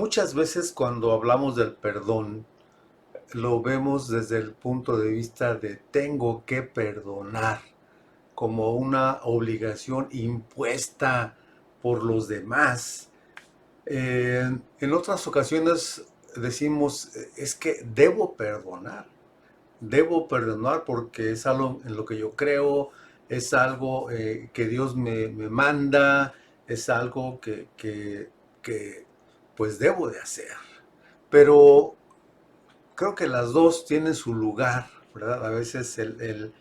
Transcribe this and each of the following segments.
Muchas veces cuando hablamos del perdón, lo vemos desde el punto de vista de tengo que perdonar, como una obligación impuesta por los demás. En otras ocasiones decimos, es que debo perdonar porque es algo en lo que yo creo, es algo que Dios me manda, es algo que pues debo de hacer. Pero creo que las dos tienen su lugar, ¿verdad? A veces el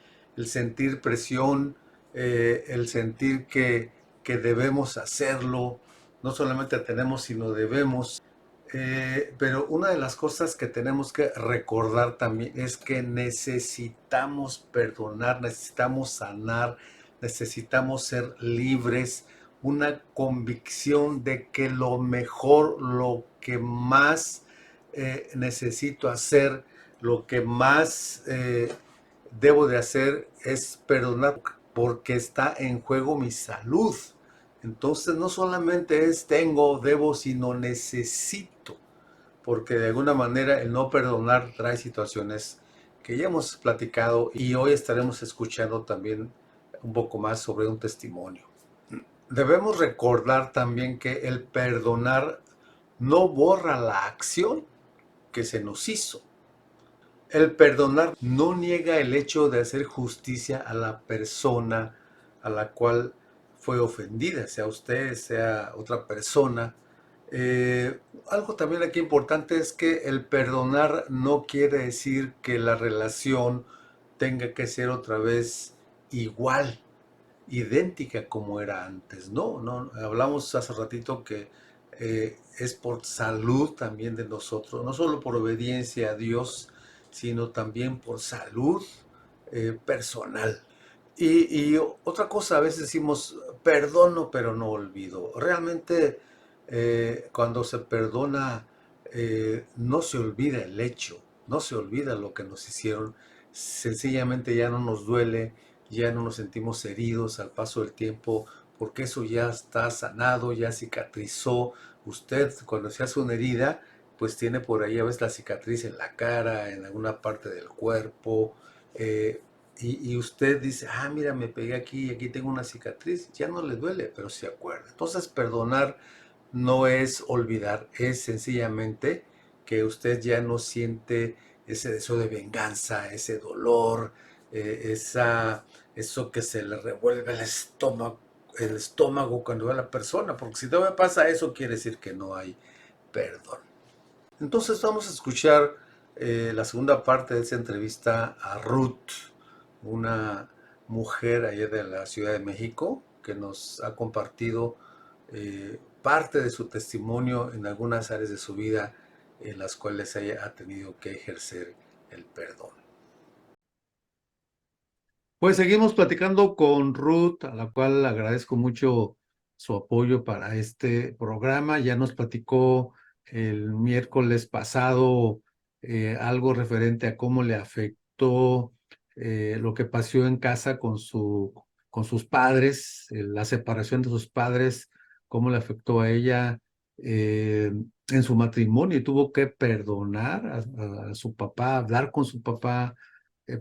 sentir presión, el sentir que debemos hacerlo, no solamente tenemos, sino debemos. Pero una de las cosas que tenemos que recordar también es que necesitamos perdonar, necesitamos sanar, necesitamos ser libres, una convicción de que lo mejor, lo que más necesito hacer, lo que más debo de hacer es perdonar porque está en juego mi salud. Entonces no solamente es tengo, debo, sino necesito, porque de alguna manera el no perdonar trae situaciones que ya hemos platicado y hoy estaremos escuchando también un poco más sobre un testimonio. Debemos recordar también que el perdonar no borra la acción que se nos hizo. El perdonar no niega el hecho de hacer justicia a la persona a la cual fue ofendida, sea usted, sea otra persona. Algo también aquí importante es que el perdonar no quiere decir que la relación tenga que ser otra vez igual, idéntica como era antes. No, no, hablamos hace ratito que es por salud también de nosotros, no solo por obediencia a Dios, sino también por salud personal. Y otra cosa, a veces decimos, perdono pero no olvido. Realmente cuando se perdona, no se olvida el hecho, no se olvida lo que nos hicieron, sencillamente ya no nos duele, ya no nos sentimos heridos al paso del tiempo, porque eso ya está sanado, ya cicatrizó. Usted cuando se hace una herida, pues tiene por ahí a veces la cicatriz en la cara, en alguna parte del cuerpo, y usted dice, ah, mira, me pegué aquí y aquí tengo una cicatriz, ya no le duele, pero se acuerda. Entonces, perdonar no es olvidar, es sencillamente que usted ya no siente ese deseo de venganza, ese dolor, eso que se le revuelve el estómago cuando ve a la persona, porque si todavía pasa eso, quiere decir que no hay perdón. Entonces vamos a escuchar la segunda parte de esa entrevista a Ruth, una mujer allá de la Ciudad de México que nos ha compartido parte de su testimonio en algunas áreas de su vida en las cuales ella ha tenido que ejercer el perdón. Pues seguimos platicando con Ruth, a la cual agradezco mucho su apoyo para este programa. Ya nos platicó el miércoles pasado algo referente a cómo le afectó lo que pasó en casa con sus padres, la separación de sus padres, cómo le afectó a ella en su matrimonio y tuvo que perdonar a su papá, hablar con su papá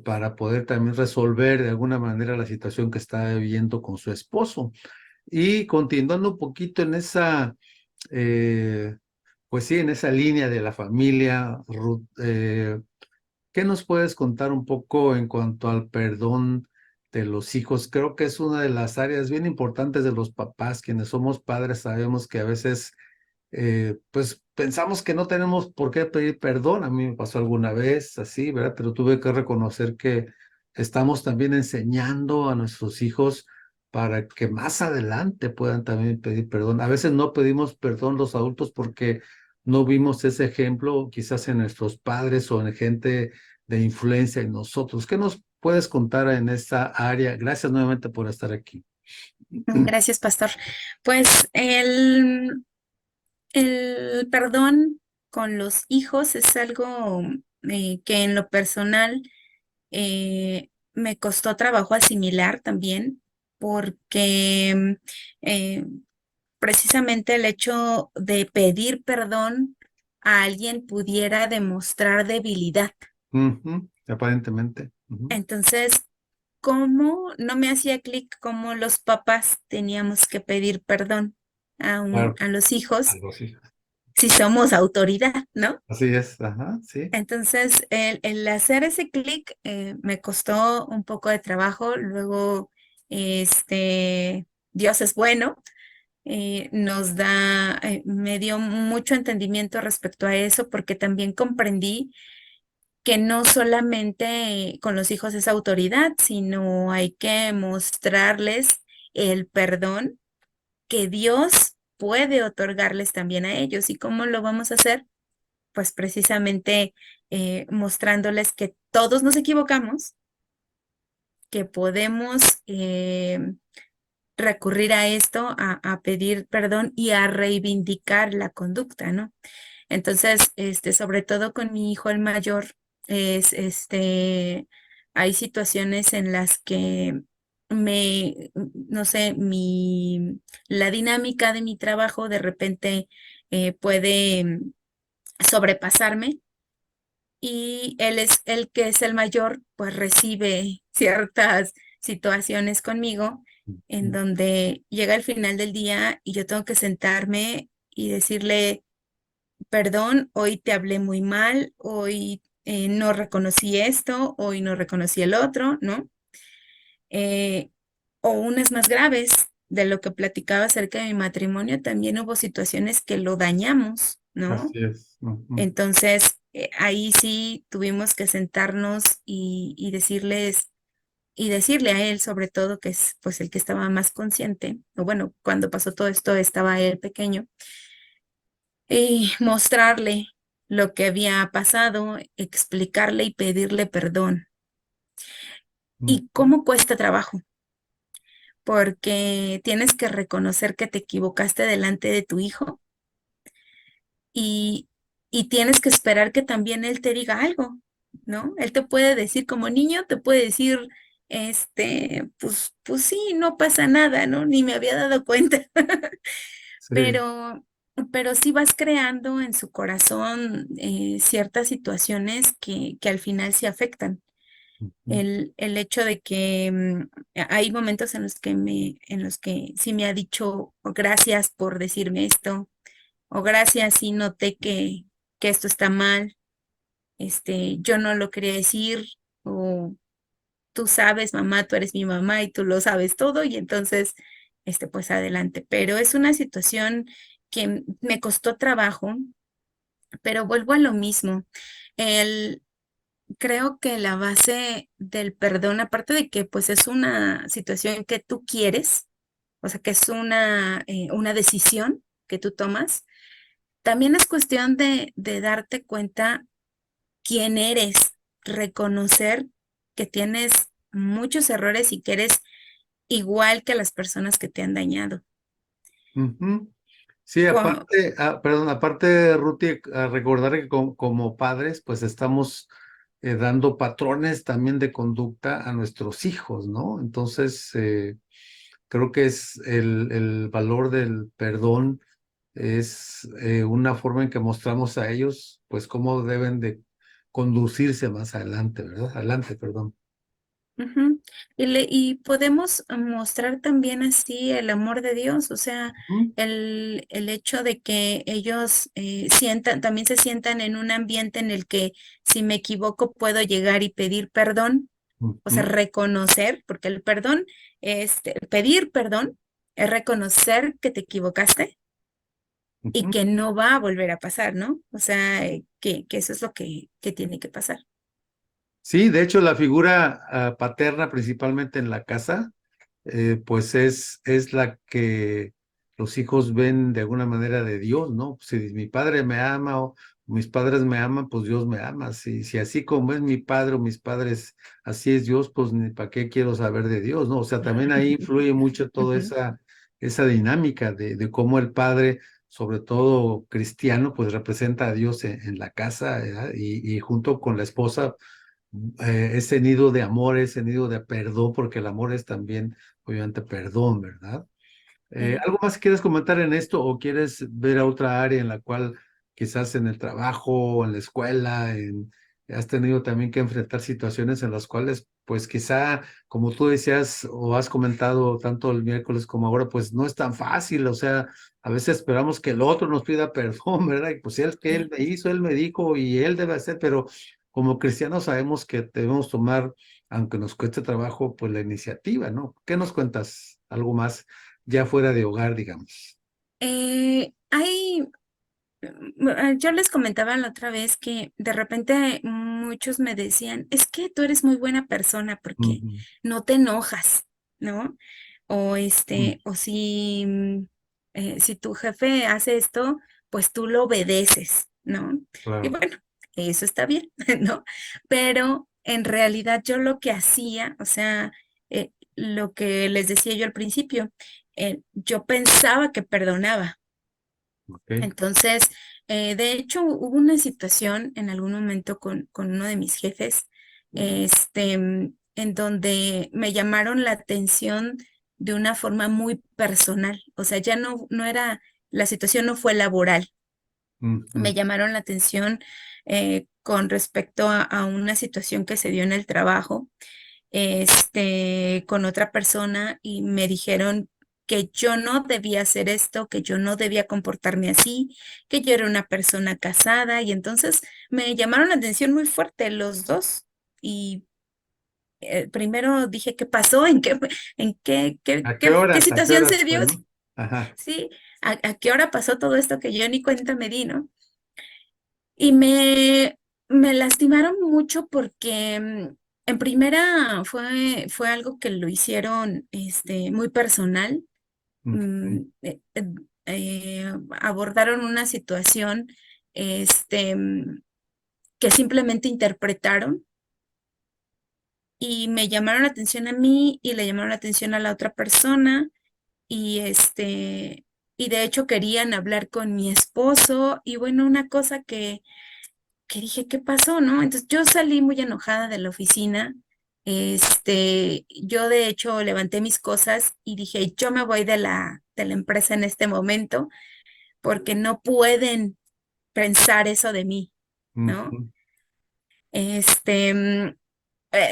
para poder también resolver de alguna manera la situación que está viviendo con su esposo. Y continuando un poquito en esa, eh, pues sí, en esa línea de la familia, Ruth, ¿qué nos puedes contar un poco en cuanto al perdón de los hijos? Creo que es una de las áreas bien importantes de los papás. Quienes somos padres sabemos que a veces pues pensamos que no tenemos por qué pedir perdón. A mí me pasó alguna vez así, ¿verdad? Pero tuve que reconocer que estamos también enseñando a nuestros hijos para que más adelante puedan también pedir perdón. A veces no pedimos perdón los adultos porque no vimos ese ejemplo quizás en nuestros padres o en gente de influencia en nosotros. ¿Qué nos puedes contar en esta área? Gracias nuevamente por estar aquí. Gracias, pastor. Pues el perdón con los hijos es algo que en lo personal me costó trabajo asimilar también, porque precisamente el hecho de pedir perdón a alguien pudiera demostrar debilidad. Ujú, aparentemente. Ujú, Entonces, ¿cómo no me hacía clic cómo los papás teníamos que pedir perdón claro, a los hijos algo así. si somos autoridad, ¿no? Así es, ajá, sí. Entonces, el hacer ese clic me costó un poco de trabajo. Luego, Dios es bueno, me dio mucho entendimiento respecto a eso, porque también comprendí que no solamente con los hijos es autoridad, sino hay que mostrarles el perdón que Dios puede otorgarles también a ellos. ¿Y cómo lo vamos a hacer? Pues precisamente mostrándoles que todos nos equivocamos, que podemos recurrir a esto, a pedir perdón y a reivindicar la conducta, ¿no? Entonces, sobre todo con mi hijo el mayor, hay situaciones en las que no sé, la dinámica de mi trabajo de repente puede sobrepasarme, y él es el que es el mayor, pues recibe ciertas situaciones conmigo en Ujú, donde llega el final del día y yo tengo que sentarme y decirle, perdón, hoy te hablé muy mal, hoy no reconocí esto, hoy no reconocí el otro, ¿no? Eh, o unas más graves de lo que platicaba acerca de mi matrimonio, también hubo situaciones que lo dañamos, ¿no? así es. Ujú, Entonces, ahí sí tuvimos que sentarnos y decirle a él, sobre todo, que es pues el que estaba más consciente, o bueno, cuando pasó todo esto estaba él pequeño, y mostrarle lo que había pasado, explicarle y pedirle perdón. ¿Y ujú, cómo cuesta trabajo? Porque tienes que reconocer que te equivocaste delante de tu hijo, y, y tienes que esperar que también él te diga algo, ¿no? Él te puede decir como niño, te puede decir, pues sí, no pasa nada, ¿no? Ni me había dado cuenta, sí. pero, pero sí vas creando en su corazón ciertas situaciones que al final sí afectan. Ujú, El hecho de que hay momentos en los que sí me ha dicho: "Oh, gracias por decirme esto", o "gracias, sí noté que esto está mal, yo no lo quería decir", o "tú sabes, mamá, tú eres mi mamá y tú lo sabes todo", y entonces, pues adelante. Pero es una situación que me costó trabajo, pero vuelvo a lo mismo. El, Creo que la base del perdón, aparte de que pues es una situación que tú quieres, o sea, que es una decisión que tú tomas, también es cuestión de darte cuenta quién eres, reconocer que tienes muchos errores y que eres igual que las personas que te han dañado. ujú. Sí, Co- aparte, perdón, aparte, Ruti, a recordar que como padres, pues estamos dando patrones también de conducta a nuestros hijos, ¿no? Entonces, creo que es el valor del perdón, es una forma en que mostramos a ellos, pues, cómo deben de conducirse más adelante, ¿verdad? Adelante, perdón. Ujú. Y podemos mostrar también así el amor de Dios, o sea, Ujú, el hecho de que ellos también se sientan en un ambiente en el que si me equivoco puedo llegar y pedir perdón, o sea, ujú, reconocer, porque el perdón, pedir perdón es reconocer que te equivocaste y ujú. que no va a volver a pasar, ¿no? O sea, que eso es lo que tiene que pasar. Sí, de hecho, la figura paterna, principalmente en la casa, pues es la que los hijos ven de alguna manera de Dios, ¿no? Si mi padre me ama o mis padres me aman, pues Dios me ama. Si así como es mi padre o mis padres, así es Dios, pues ni para qué quiero saber de Dios, ¿no? O sea, también ahí influye mucho toda Ujú, esa dinámica de cómo el padre, sobre todo cristiano, pues representa a Dios en la casa, ¿verdad? Y junto con la esposa ese nido de amor, ese nido de perdón, porque el amor es también, obviamente, perdón, ¿verdad? Sí. ¿Algo más quieres comentar en esto o quieres ver a otra área en la cual quizás en el trabajo o en la escuela has tenido también que enfrentar situaciones en las cuales pues quizá como tú decías o has comentado tanto el miércoles como ahora pues no es tan fácil, o sea, a veces esperamos que el otro nos pida perdón, ¿verdad? Y pues él que él Sí. me hizo, él me dijo y él debe hacer, pero como cristianos sabemos que debemos tomar, aunque nos cueste trabajo, pues la iniciativa, ¿no? ¿Qué nos cuentas? ¿Algo más? Ya fuera de hogar, digamos. Hay, yo les comentaba la otra vez que de repente muchos me decían, es que tú eres muy buena persona porque Ujú, no te enojas, ¿no? O ujú, o si, si tu jefe hace esto, pues tú lo obedeces, ¿no? Y claro. bueno, eso está bien, ¿no? Pero en realidad yo lo que hacía, o sea, lo que les decía yo al principio, yo pensaba que perdonaba. Ok. Entonces, de hecho, hubo una situación en algún momento con uno de mis jefes, en donde me llamaron la atención de una forma muy personal. O sea, ya no era, la situación no fue laboral. Ujú, Me llamaron la atención con respecto a una situación que se dio en el trabajo con otra persona y me dijeron que yo no debía hacer esto, que yo no debía comportarme así, que yo era una persona casada y entonces me llamaron la atención muy fuerte los dos y primero dije, ¿qué pasó? ¿A qué Qué horas? ¿A qué situación horas se fue, dio? no? Ajá. Sí, a qué hora pasó todo esto que yo ni cuenta me di, ¿no? Y me lastimaron mucho porque en primera fue algo que lo hicieron muy personal. Ujú, Abordaron una situación que simplemente interpretaron y me llamaron la atención a mí y le llamaron la atención a la otra persona y y de hecho querían hablar con mi esposo y bueno, una cosa que dije, ¿qué pasó, no? Entonces yo salí muy enojada de la oficina. Yo de hecho levanté mis cosas y dije, yo me voy de de la empresa en este momento porque no pueden pensar eso de mí, ¿no? ujú.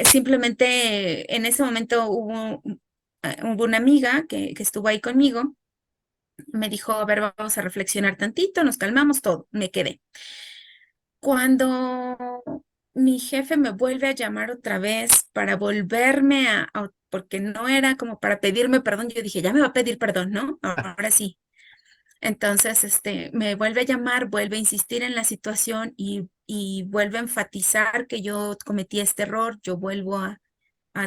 Simplemente en ese momento hubo una amiga que estuvo ahí conmigo, me dijo, a ver, vamos a reflexionar tantito, nos calmamos todo, me quedé. Cuando mi jefe me vuelve a llamar otra vez para volverme porque no era como para pedirme perdón, yo dije, ya me va a pedir perdón, ¿no? Ahora sí. Entonces, me vuelve a llamar, vuelve a insistir en la situación y vuelve a enfatizar que yo cometí este error, yo vuelvo a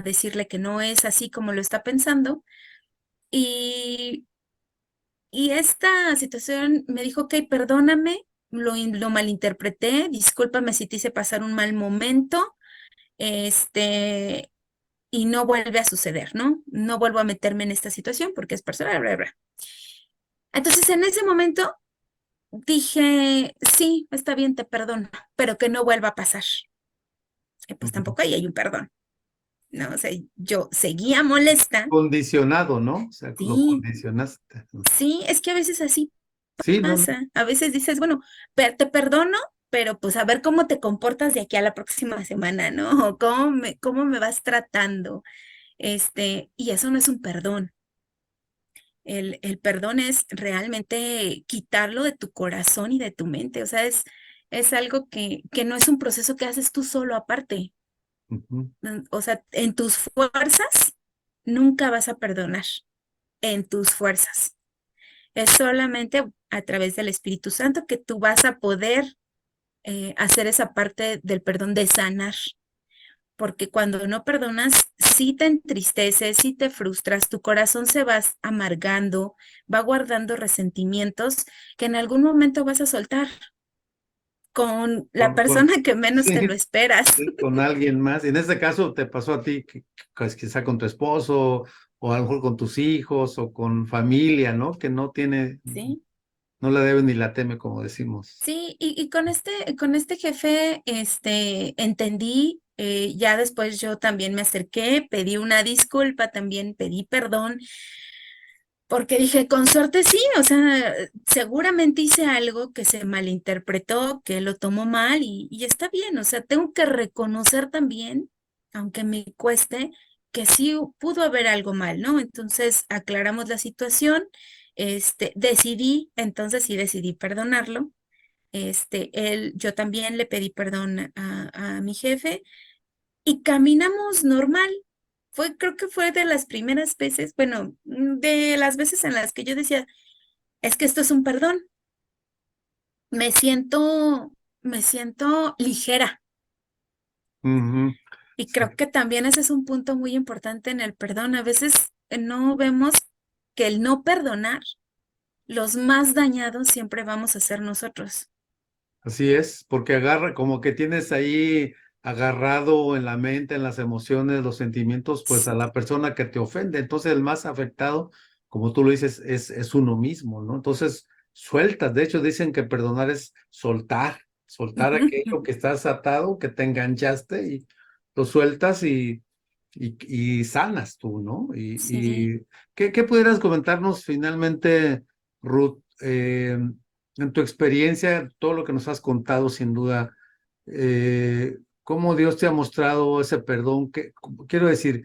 decirle que no es así como lo está pensando. Y y esta situación me dijo, ok, perdóname, lo malinterpreté, discúlpame si te hice pasar un mal momento, este, y no vuelve a suceder, ¿no? No vuelvo a meterme en esta situación porque es personal, bla, bla, bla. Entonces, en ese momento dije, sí, está bien, te perdono, pero que no vuelva a pasar. Y pues Ujú. tampoco ahí hay un perdón, ¿no? O sea, yo seguía molesta, Condicionado, ¿no? O sea, lo sí, condicionaste. sí, es que a veces así Sí, no, no. pasa. A veces dices, bueno, te perdono, pero pues a ver cómo te comportas de aquí a la próxima semana, ¿no? O cómo me vas tratando. Y eso no es un perdón. El perdón es realmente quitarlo de tu corazón y de tu mente. O sea, es algo que no es un proceso que haces tú solo aparte. Ujú. O sea, en tus fuerzas nunca vas a perdonar. En tus fuerzas. Es solamente a través del Espíritu Santo que tú vas a poder hacer esa parte del perdón de sanar, porque cuando no perdonas, sí te entristeces, sí te frustras, tu corazón se va amargando, va guardando resentimientos que en algún momento vas a soltar con la Con- persona que menos te lo sí, esperas. sí, con alguien más. En este caso te pasó a ti, quizá con tu esposo, o a lo mejor con tus hijos, o con familia, ¿no? Que no tiene, Sí, no la debe ni la teme, como decimos. sí, y con este jefe, entendí, ya después yo también me acerqué, pedí una disculpa, también pedí perdón, porque dije, con suerte sí, o sea, seguramente hice algo que se malinterpretó, que lo tomó mal y está bien, o sea, tengo que reconocer también, aunque me cueste, que sí pudo haber algo mal, ¿no? Entonces aclaramos la situación, decidí, entonces sí decidí perdonarlo. Yo también le pedí perdón a mi jefe y caminamos normal. Creo que fue de las primeras veces, bueno, de las veces en las que yo decía, es que esto es un perdón. Me siento, me siento ligera. Ujú. Y Sí, creo que también ese es un punto muy importante en el perdón. A veces no vemos que el no perdonar, los más dañados siempre vamos a ser nosotros. así es, porque agarra, como que tienes ahí agarrado en la mente, en las emociones, los sentimientos, pues a Sí. la persona que te ofende. Entonces el más afectado, como tú lo dices, es uno mismo, ¿no? Entonces sueltas. De hecho, dicen que perdonar es soltar, soltar aquello que estás atado, que te enganchaste y lo sueltas y sanas tú, ¿no? Sí. ¿Qué pudieras comentarnos finalmente, Ruth? En tu experiencia, todo lo que nos has contado, sin duda, ¿cómo Dios te ha mostrado ese perdón? Quiero decir,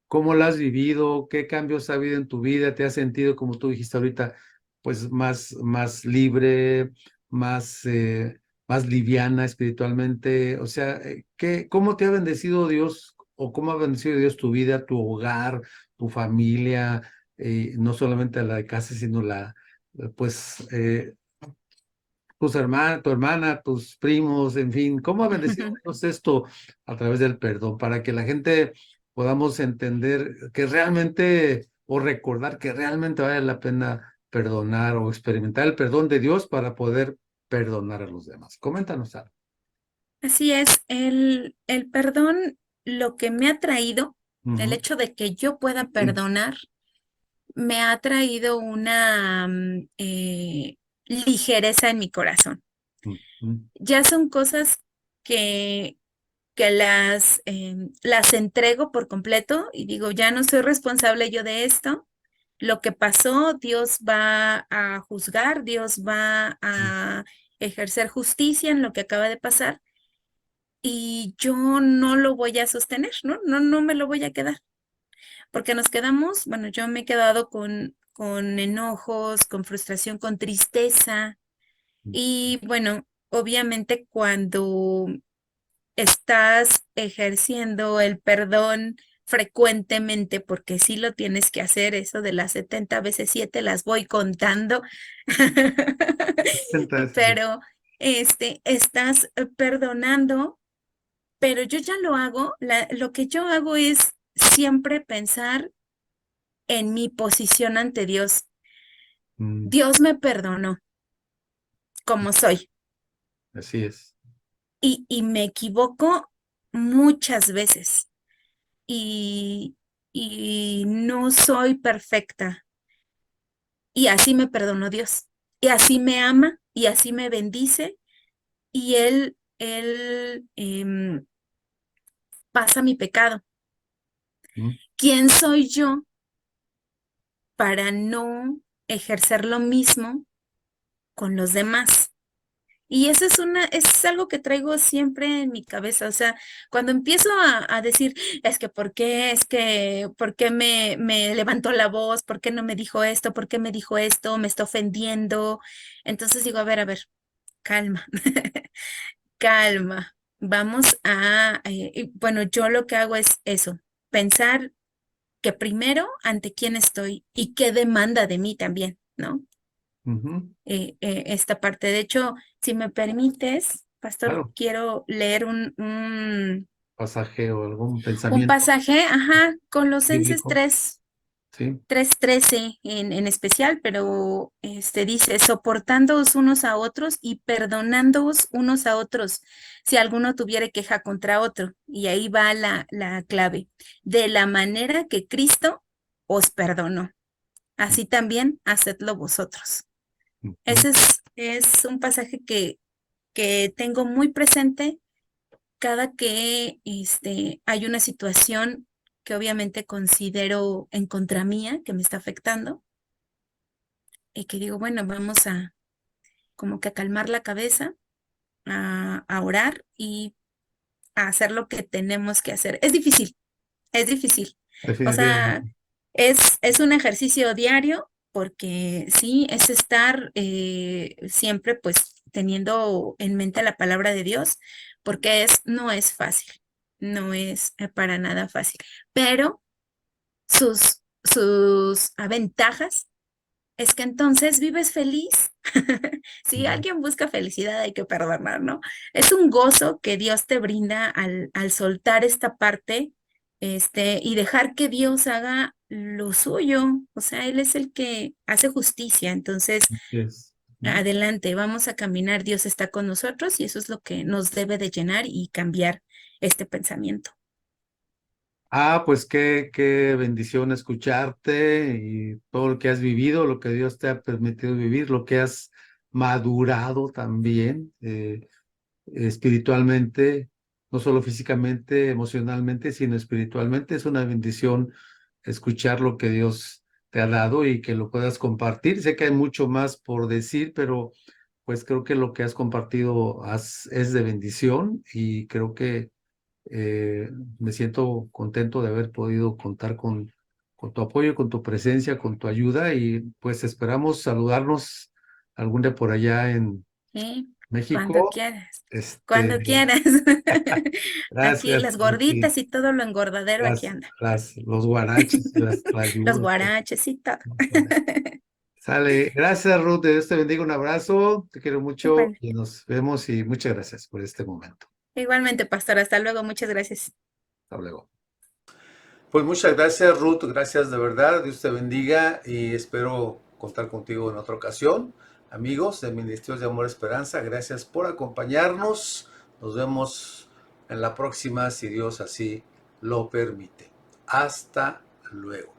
¿cómo lo has vivido? ¿Qué cambios ha habido en tu vida? ¿Te has sentido, como tú dijiste ahorita, pues más libre, más, más liviana espiritualmente? O sea, ¿cómo te ha bendecido Dios o cómo ha bendecido Dios tu vida, tu hogar, tu familia, no solamente la de casa, sino pues, tus hermanas, tu hermana, tus primos, en fin, ¿cómo ha bendecido Dios esto a través del perdón? Para que la gente podamos entender que realmente, o recordar que realmente vale la pena perdonar o experimentar el perdón de Dios para poder perdonar a los demás. Coméntanos algo. Así es, el perdón, lo que me ha traído, el Ujú, hecho de que yo pueda perdonar, me ha traído una ligereza en mi corazón. ujú, Ya son cosas que, las entrego por completo y digo, ya no soy responsable yo de esto. Lo que pasó, Dios va a juzgar, Dios va a ejercer justicia en lo que acaba de pasar y yo no lo voy a sostener, ¿no? No, no me lo voy a quedar, porque nos quedamos, bueno, yo me he quedado con enojos, con frustración, con tristeza y bueno, obviamente cuando estás ejerciendo el perdón frecuentemente, porque sí lo tienes que hacer, eso de las 70 veces 7 las voy contando, Entonces, pero estás perdonando, pero yo ya lo hago, lo que yo hago es siempre pensar en mi posición ante Dios. mm, Dios me perdonó como soy así es. y me equivoco muchas veces y, y no soy perfecta y así me perdonó Dios y así me ama y así me bendice y Él pasa mi pecado. Mm, ¿Quién soy yo para no ejercer lo mismo con los demás? Y eso es algo que traigo siempre en mi cabeza. O sea, cuando empiezo a decir, es que ¿por qué me levantó la voz? ¿Por qué no me dijo esto? ¿Por qué me dijo esto? ¿Me está ofendiendo? Entonces digo, a ver, calma, calma. Bueno, yo lo que hago es eso, pensar que primero ante quién estoy y qué demanda de mí también, ¿no? ujú, Esta parte. De hecho, si me permites, Pastor, claro, quiero leer pasaje o algún un pensamiento pasaje, ajá, Colosenses bíblico, 3, ¿sí? 3:13 en especial, pero dice, soportándoos unos a otros y perdonándoos unos a otros, si alguno tuviere queja contra otro. Y ahí va la clave. De la manera que Cristo os perdonó, así también hacedlo vosotros. Ujú, Es un pasaje que tengo muy presente cada que hay una situación que obviamente considero en contra mía, que me está afectando. y que digo, bueno, vamos a como que a calmar la cabeza, a orar y a hacer lo que tenemos que hacer. Es difícil, es difícil. O sea, Definitivamente. es un ejercicio diario porque sí, es estar siempre pues teniendo en mente la palabra de Dios, porque no es fácil, no es para nada fácil, pero sus ventajas es que entonces vives feliz. Si Ujú. alguien busca felicidad, hay que perdonar, ¿no? Es un gozo que Dios te brinda al soltar esta parte, y dejar que Dios haga lo suyo. O sea, Él es el que hace justicia. Entonces, Así es. Ujú. adelante, vamos a caminar. Dios está con nosotros y eso es lo que nos debe de llenar y cambiar este pensamiento. Pues qué bendición escucharte y todo lo que has vivido, lo que Dios te ha permitido vivir, lo que has madurado también espiritualmente, no solo físicamente, emocionalmente, sino espiritualmente. Es una bendición escuchar lo que Dios te ha dado y que lo puedas compartir. Sé que hay mucho más por decir, pero pues creo que lo que has compartido es de bendición y creo que eh, me siento contento de haber podido contar con tu apoyo, con tu presencia, con tu ayuda y pues esperamos saludarnos algún día por allá en ¿Sí? Cuando México. quieras, cuando Este, quieras. Aquí gracias, las Ruti. gorditas y todo lo engordadero aquí anda. Los guaraches y las Los tlayudas. guaraches y todo. Sale, gracias, Ruth. Dios te bendiga. Un abrazo. Te quiero mucho Igual, y nos vemos y muchas gracias por este momento. igualmente, pastor. Hasta luego. Muchas gracias. Hasta luego. Pues muchas gracias, Ruth. Gracias de verdad. Dios te bendiga y espero contar contigo en otra ocasión. Amigos de Ministerios de Amor y Esperanza, gracias por acompañarnos. Nos vemos en la próxima, si Dios así lo permite. Hasta luego.